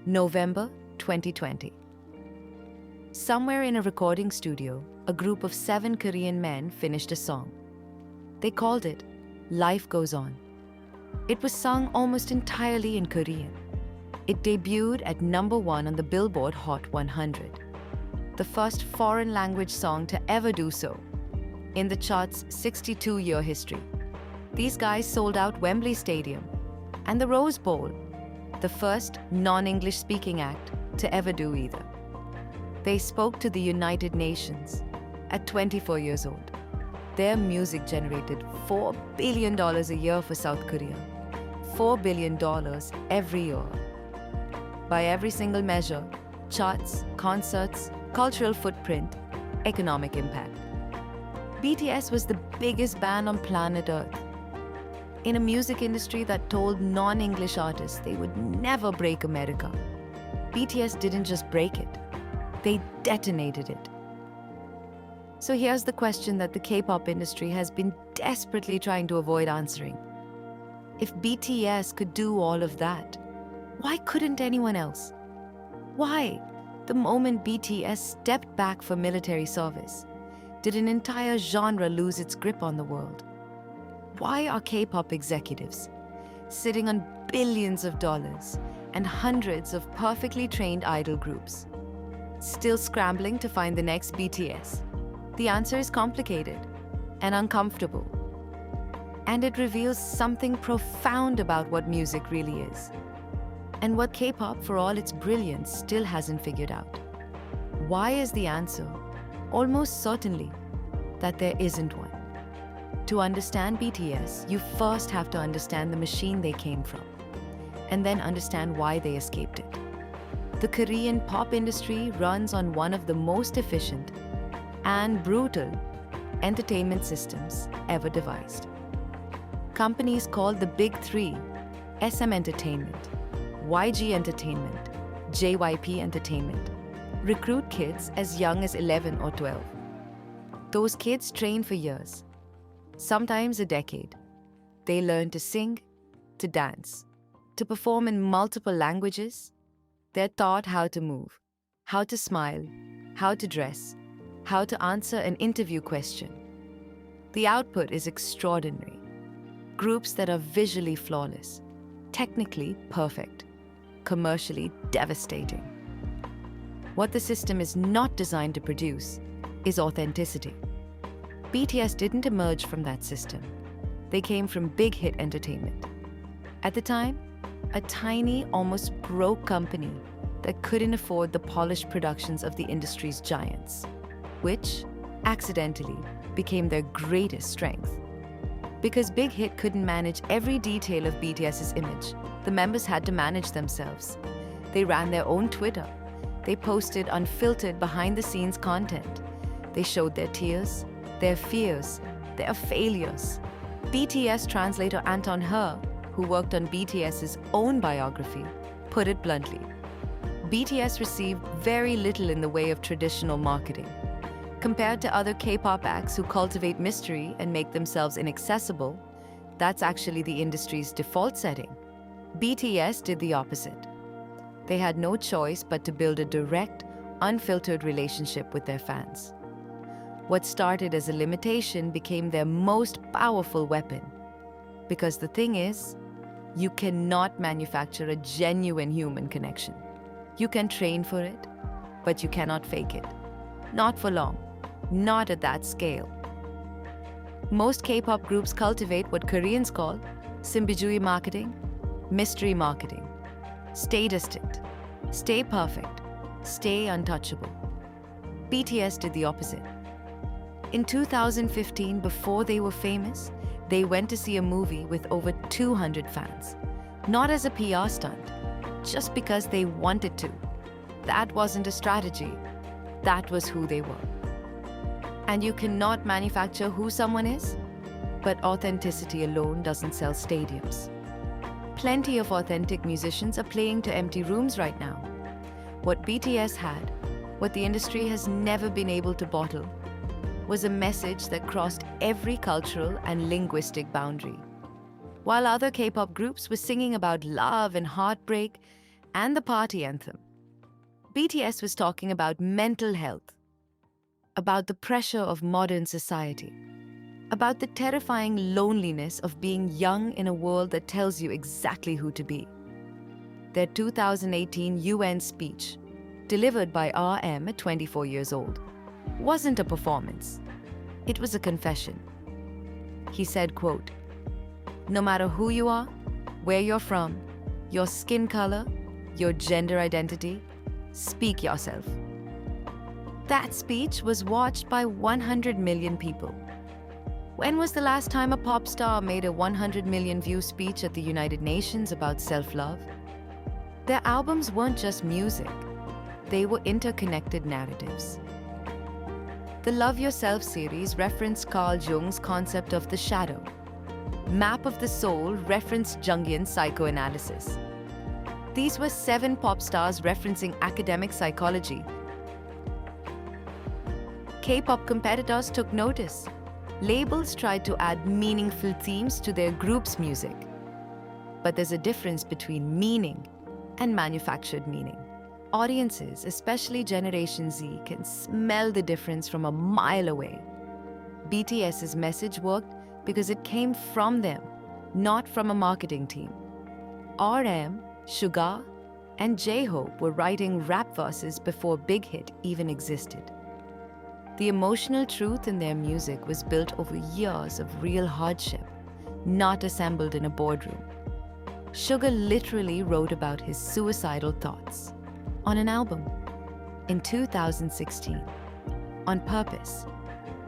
November 2020. Somewhere in a recording studio, a group of 7 Korean men finished a song. They called it Life Goes On. It was sung almost entirely in Korean. It debuted at #1 on the Billboard Hot 100, the first foreign language song to ever do so in the chart's 62-year history. These guys sold out Wembley Stadium and the Rose Bowl, the first non-English speaking act to ever do either. They spoke to the United Nations at 24 years old. Their music generated $4 billion a year for South Korea. $4 billion every year. By every single measure, charts, concerts, cultural footprint, economic impact. BTS was the biggest band on planet Earth. In a music industry that told non-English artists they would never break America, BTS didn't just break it, they detonated it. So here's the question that the K-pop industry has been desperately trying to avoid answering. If BTS could do all of that, why couldn't anyone else? Why, the moment BTS stepped back for military service, did an entire genre lose its grip on the world? Why are K-pop executives, sitting on billions of dollars and hundreds of perfectly trained idol groups, still scrambling to find the next BTS? The answer is complicated and uncomfortable, and it reveals something profound about what music really is, and what K-pop, for all its brilliance, still hasn't figured out. Why is the answer, almost certainly, that there isn't one? To understand BTS, you first have to understand the machine they came from, and then understand why they escaped it. The Korean pop industry runs on one of the most efficient and brutal entertainment systems ever devised. Companies called the Big Three, SM Entertainment, YG Entertainment, JYP Entertainment, recruit kids as young as 11 or 12. Those kids train for years, sometimes a decade. They learn to sing, to dance, to perform in multiple languages. They're taught how to move, how to smile, how to dress, how to answer an interview question. The output is extraordinary. Groups that are visually flawless, technically perfect, commercially devastating. What the system is not designed to produce is authenticity. BTS didn't emerge from that system. They came from big hit entertainment. At the time, a tiny, almost broke company that couldn't afford the polished productions of the industry's giants, which, accidentally, became their greatest strength. Because Big Hit couldn't manage every detail of BTS's image, the members had to manage themselves. They ran their own Twitter. They posted unfiltered behind-the-scenes content. They showed their tears, their fears, their failures. BTS translator Anton He, who worked on BTS's own biography, put it bluntly. BTS received very little in the way of traditional marketing. Compared to other K-pop acts who cultivate mystery and make themselves inaccessible, that's actually the industry's default setting. BTS did the opposite. They had no choice but to build a direct, unfiltered relationship with their fans. What started as a limitation became their most powerful weapon. Because the thing is, you cannot manufacture a genuine human connection. You can train for it, but you cannot fake it. Not for long. Not at that scale. Most K-pop groups cultivate what Koreans call Simbijui marketing, mystery marketing. Stay distant, stay perfect, stay untouchable. BTS did the opposite. In 2015, before they were famous, they went to see a movie with over 200 fans. Not as a PR stunt, just because they wanted to. That wasn't a strategy. That was who they were. And you cannot manufacture who someone is, but authenticity alone doesn't sell stadiums. Plenty of authentic musicians are playing to empty rooms right now. What BTS had, what the industry has never been able to bottle, was a message that crossed every cultural and linguistic boundary. While other K-pop groups were singing about love and heartbreak, and the party anthem. BTS was talking about mental health, about the pressure of modern society, about the terrifying loneliness of being young in a world that tells you exactly who to be. Their 2018 UN speech, delivered by RM at 24 years old, wasn't a performance. It was a confession. He said, quote, "No matter who you are, where you're from, your skin color, your gender identity, speak yourself." That speech was watched by 100 million people. When was the last time a pop star made a 100 million view speech at the United Nations about self-love? Their albums weren't just music. They were interconnected narratives. The Love Yourself series referenced Carl Jung's concept of the shadow. Map of the Soul referenced Jungian psychoanalysis. These were 7 pop stars referencing academic psychology. K-pop competitors took notice. Labels tried to add meaningful themes to their group's music. But there's a difference between meaning and manufactured meaning. Audiences, especially Generation Z, can smell the difference from a mile away. BTS's message worked because it came from them, not from a marketing team. RM, Suga, and Jhope were writing rap verses before Big Hit even existed. The emotional truth in their music was built over years of real hardship, not assembled in a boardroom. Suga literally wrote about his suicidal thoughts on an album in 2016, on purpose,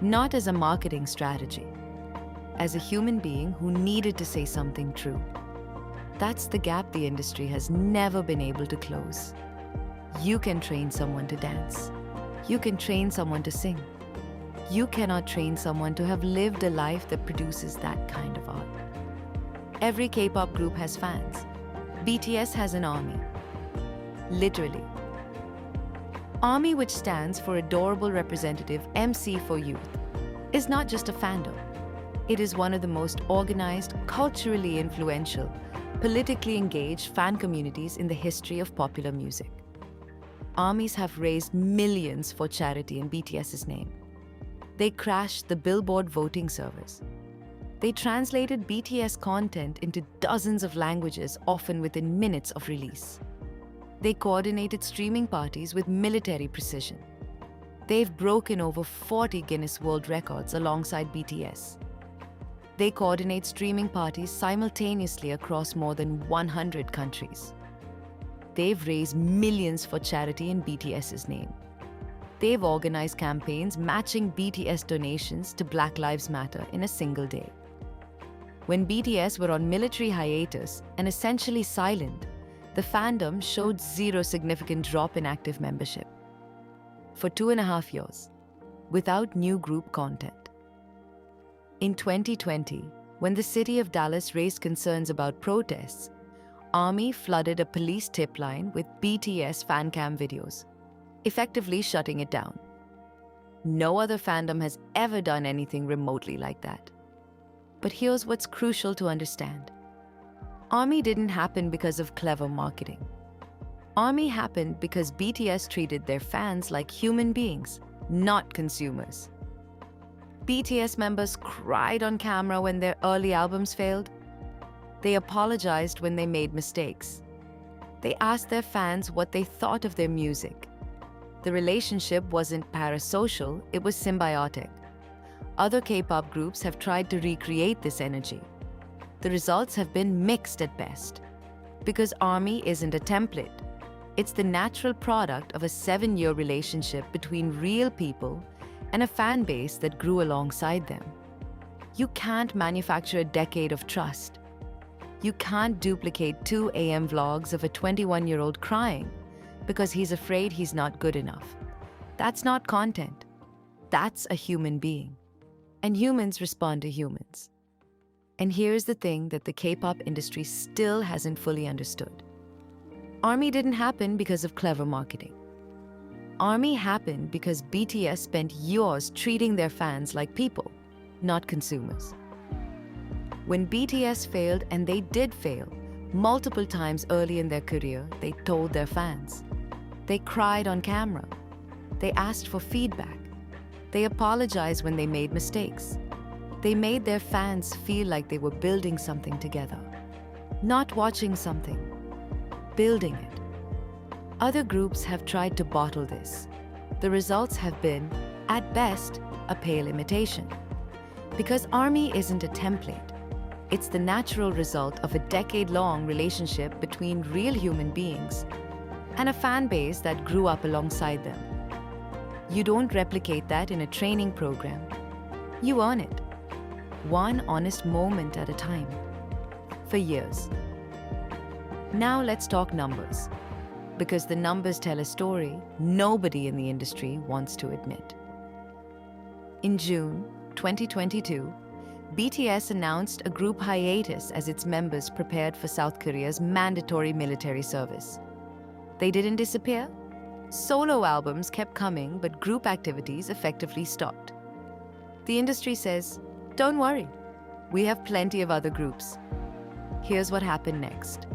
not as a marketing strategy, as a human being who needed to say something true. That's the gap the industry has never been able to close. You can train someone to dance. You can train someone to sing. You cannot train someone to have lived a life that produces that kind of art. Every K-pop group has fans. BTS has an army. Literally. ARMY, which stands for Adorable Representative MC for Youth, is not just a fandom. It is one of the most organized, culturally influential, politically engaged fan communities in the history of popular music. ARMYs have raised millions for charity in BTS's name. They crashed the Billboard voting servers. They translated BTS content into dozens of languages, often within minutes of release. They coordinated streaming parties with military precision. They've broken over 40 Guinness World Records alongside BTS. They coordinate streaming parties simultaneously across more than 100 countries. They've raised millions for charity in BTS's name. They've organized campaigns matching BTS donations to Black Lives Matter in a single day. When BTS were on military hiatus and essentially silent, the fandom showed zero significant drop in active membership. For 2.5 years, without new group content. In 2020, when the city of Dallas raised concerns about protests, ARMY flooded a police tip line with BTS fan cam videos, effectively shutting it down. No other fandom has ever done anything remotely like that. But here's what's crucial to understand. ARMY didn't happen because of clever marketing. ARMY happened because BTS treated their fans like human beings, not consumers. BTS members cried on camera when their early albums failed. They apologized when they made mistakes. They asked their fans what they thought of their music. The relationship wasn't parasocial, it was symbiotic. Other K-pop groups have tried to recreate this energy. The results have been mixed at best. Because ARMY isn't a template. It's the natural product of a 7-year relationship between real people and a fan base that grew alongside them. You can't manufacture a decade of trust. You can't duplicate 2 AM vlogs of a 21-year-old crying because he's afraid he's not good enough. That's not content. That's a human being. And humans respond to humans. And here's the thing that the K-pop industry still hasn't fully understood. ARMY didn't happen because of clever marketing. ARMY happened because BTS spent years treating their fans like people, not consumers. When BTS failed, and they did fail, Multiple times early in their career, they told their fans. They cried on camera. They asked for feedback. They apologized when they made mistakes. They made their fans feel like they were building something together. Not watching something, building it. Other groups have tried to bottle this. The results have been, at best, a pale imitation. Because ARMY isn't a template. It's the natural result of a decade-long relationship between real human beings and a fan base that grew up alongside them. You don't replicate that in a training program. You earn it. One honest moment at a time. For years. Now let's talk numbers. Because the numbers tell a story nobody in the industry wants to admit. In June 2022, BTS announced a group hiatus as its members prepared for South Korea's mandatory military service. They didn't disappear. Solo albums kept coming, but group activities effectively stopped. The industry says, don't worry, we have plenty of other groups. Here's what happened next.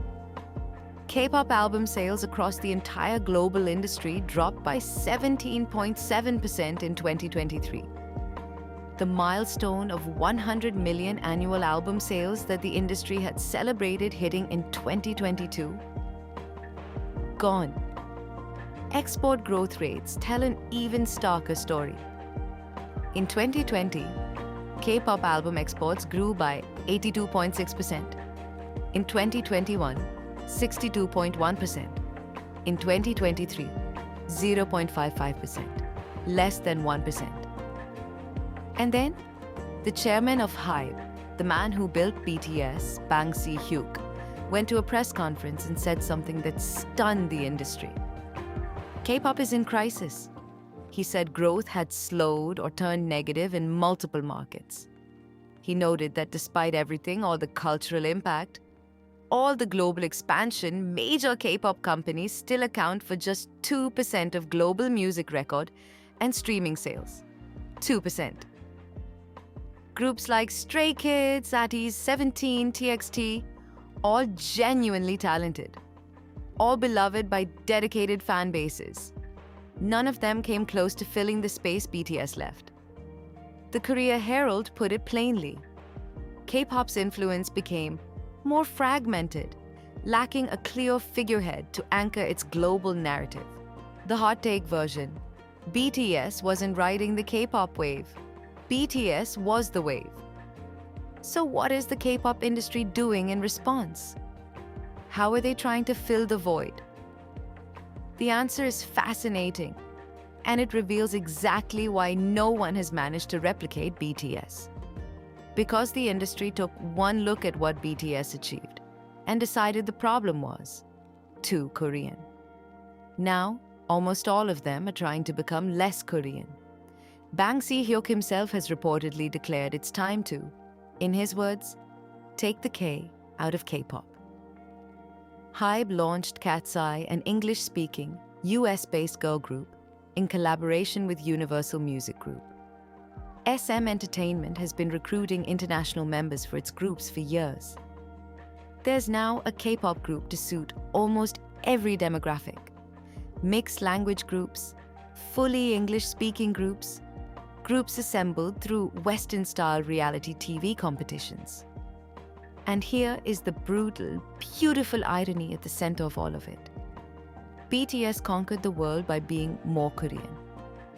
K-pop album sales across the entire global industry dropped by 17.7% in 2023. The milestone of 100 million annual album sales that the industry had celebrated hitting in 2022? Gone. Export growth rates tell an even starker story. In 2020, K-pop album exports grew by 82.6%. In 2021, 62.1%. In 2023, 0.55%, less than 1%. And then, the chairman of HYBE, the man who built BTS, Taehyung, went to a press conference and said something that stunned the industry. K-pop is in crisis. He said growth had slowed or turned negative in multiple markets. He noted that despite everything, all the cultural impact, all the global expansion, major K-pop companies still account for just 2% of global music record and streaming sales. 2%. Groups like Stray Kids, ATEEZ, 17, TXT, all genuinely talented, all beloved by dedicated fan bases. None of them came close to filling the space BTS left. The Korea Herald put it plainly. K-pop's influence became more fragmented, lacking a clear figurehead to anchor its global narrative. The hot take version: BTS wasn't riding the K-pop wave. BTS was the wave. So what is the K-pop industry doing in response? How are they trying to fill the void? The answer is fascinating, and it reveals exactly why no one has managed to replicate BTS. Because the industry took one look at what BTS achieved and decided the problem was too Korean. Now, almost all of them are trying to become less Korean. Bang Si-hyuk himself has reportedly declared it's time to, in his words, take the K out of K-pop. HYBE launched Cat's Eye, an English-speaking, US-based girl group, in collaboration with Universal Music Group. SM Entertainment has been recruiting international members for its groups for years. There's now a K-pop group to suit almost every demographic. Mixed language groups, fully English-speaking groups, groups assembled through Western-style reality TV competitions. And here is the brutal, beautiful irony at the center of all of it. BTS conquered the world by being more Korean,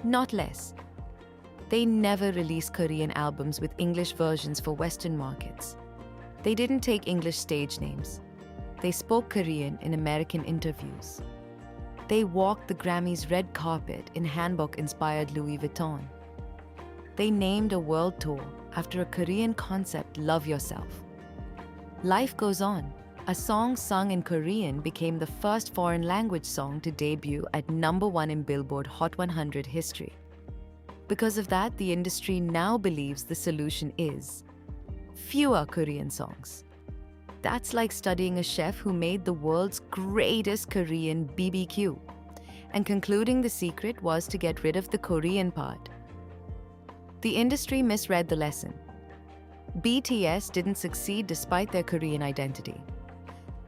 not less. They never released Korean albums with English versions for Western markets. They didn't take English stage names. They spoke Korean in American interviews. They walked the Grammys' red carpet in hanbok-inspired Louis Vuitton. They named a world tour after a Korean concept, Love Yourself. Life Goes On, a song sung in Korean, became the first foreign language song to debut at #1 in Billboard Hot 100 history. Because of that, the industry now believes the solution is fewer Korean songs. That's like studying a chef who made the world's greatest Korean BBQ, and concluding the secret was to get rid of the Korean part. The industry misread the lesson. BTS didn't succeed despite their Korean identity.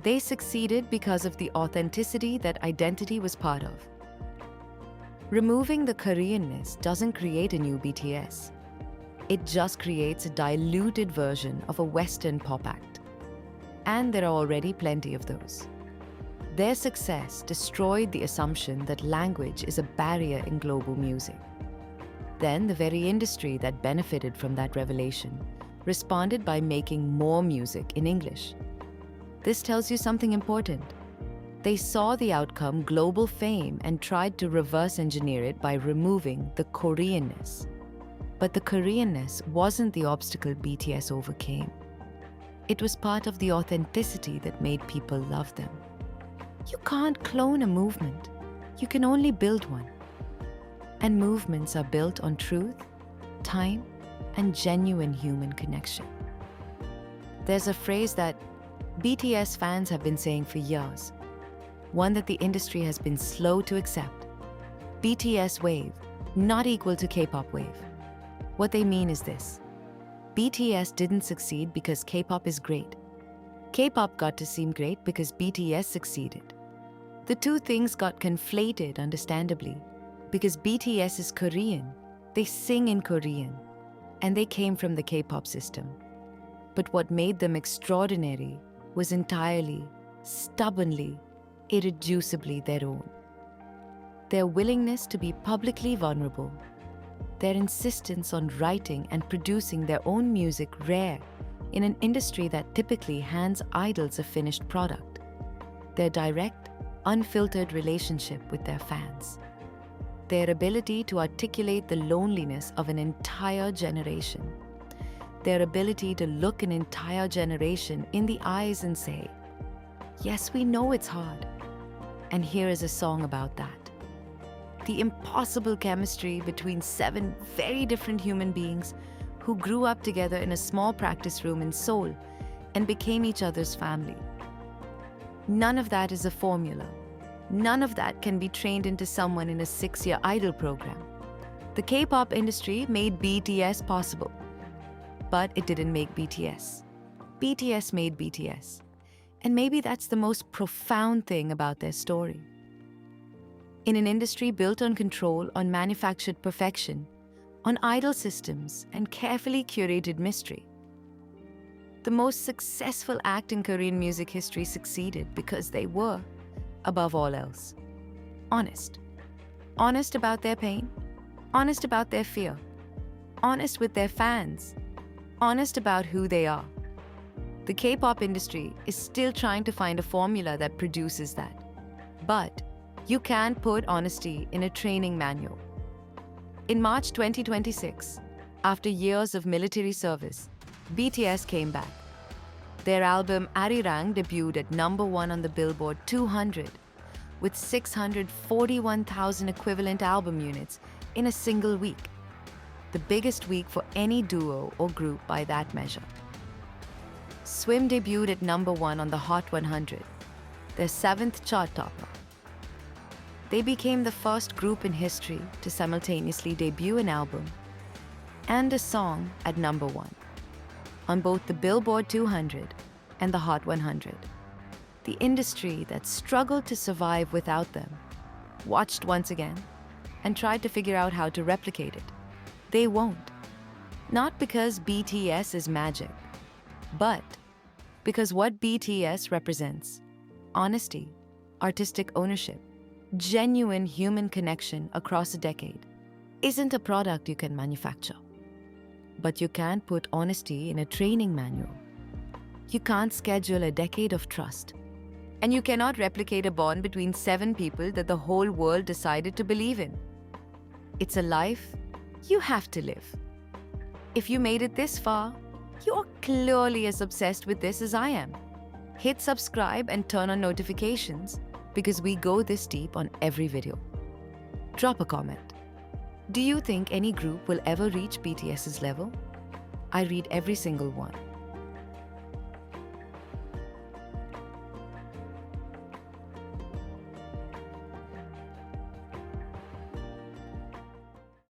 They succeeded because of the authenticity that identity was part of. Removing the Koreanness doesn't create a new BTS. It just creates a diluted version of a Western pop act. And there are already plenty of those. Their success destroyed the assumption that language is a barrier in global music. Then the very industry that benefited from that revelation responded by making more music in English. This tells you something important. They saw the outcome, global fame, and tried to reverse engineer it by removing the Koreanness. But the Koreanness wasn't the obstacle BTS overcame. It was part of the authenticity that made people love them. You can't clone a movement. You can only build one. And movements are built on truth, time, and genuine human connection. There's a phrase that BTS fans have been saying for years, one that the industry has been slow to accept. BTS wave, not equal to K-pop wave. What they mean is this: BTS didn't succeed because K-pop is great. K-pop got to seem great because BTS succeeded. The two things got conflated, understandably, because BTS is Korean, they sing in Korean, and they came from the K-pop system. But what made them extraordinary was entirely, stubbornly, irreducibly their own. Their willingness to be publicly vulnerable, their insistence on writing and producing their own music rare in an industry that typically hands idols a finished product, their direct, unfiltered relationship with their fans, their ability to articulate the loneliness of an entire generation, their ability to look an entire generation in the eyes and say, "Yes, we know it's hard, and here is a song about that." The impossible chemistry between 7 very different human beings who grew up together in a small practice room in Seoul and became each other's family. None of that is a formula. None of that can be trained into someone in a 6-year idol program. The K-pop industry made BTS possible, but it didn't make BTS. BTS made BTS. And maybe that's the most profound thing about their story. In an industry built on control, on manufactured perfection, on idol systems, and carefully curated mystery, the most successful act in Korean music history succeeded because they were, above all else, honest. Honest about their pain, honest about their fear, honest with their fans, honest about who they are. The K-pop industry is still trying to find a formula that produces that. But you can't put honesty in a training manual. In March 2026, after years of military service, BTS came back. Their album ARIRANG debuted at #1 on the Billboard 200 with 641,000 equivalent album units in a single week, the biggest week for any duo or group by that measure. Swim debuted at #1 on the Hot 100, their 7th chart topper. They became the first group in history to simultaneously debut an album and a song at #1 on both the Billboard 200 and the Hot 100. The industry that struggled to survive without them watched once again and tried to figure out how to replicate it. They won't. Not because BTS is magic, but because what BTS represents, honesty, artistic ownership, genuine human connection across a decade, isn't a product you can manufacture. But you can't put honesty in a training manual. You can't schedule a decade of trust. And you cannot replicate a bond between 7 people that the whole world decided to believe in. It's a life you have to live. If you made it this far, you're clearly as obsessed with this as I am. Hit subscribe and turn on notifications because we go this deep on every video. Drop a comment. Do you think any group will ever reach BTS's level? I read every single one.